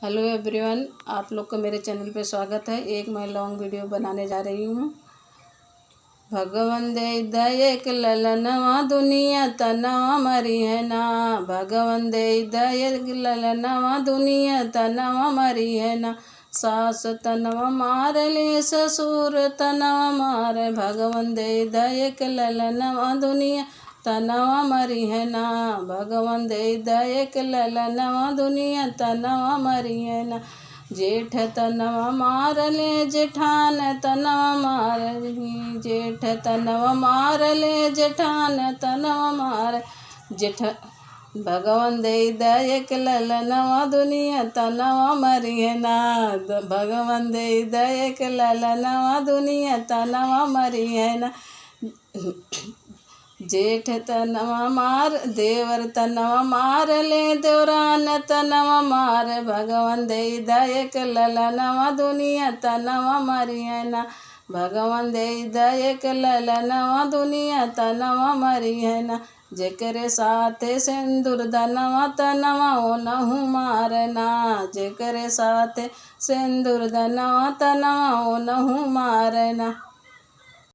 Hello everyone, आप लोग को मेरे चैनल पे स्वागत है। एक मैं लॉन्ग वीडियो बनाने जा रही हूँ। भगवन दे दयक ललनवा दुनिया तनवा मरी है ना। भगवन दे दयक ललनवा दुनिया तनवा मरी है ना। सास तनवा मार ले ससुर तनवा मार। भगवन दे दयक ललनवा दुनिया तनवा मरी है ना। भगवन दे दयक ललनवा दुनिया तनवा मरी है ना। जेठ तनवा मार ले जेठान तनवा मार। जेठ तनवा मार ले जेठान तनवा मार। जेठ भगवन दे दयक ललनवा दुनिया तनवा मरी है ना। भगवन दे दयक ललनवा दुनिया तनवा मरी है ना। जेठ तनवा मार देवर तनवा मार ले देवरान तनवा मार। भगवन दे दयक ललनवा दुनिया तनवा मरी है ना। भगवन दे दयक ललनवा दुनिया तनवा मरी है ना। जेकरे साथे सिंदूर दनवा तनवा ओ नहु मारना। जेकरे साथे सिंदूर दनवा तनवा ओ नहु मारना।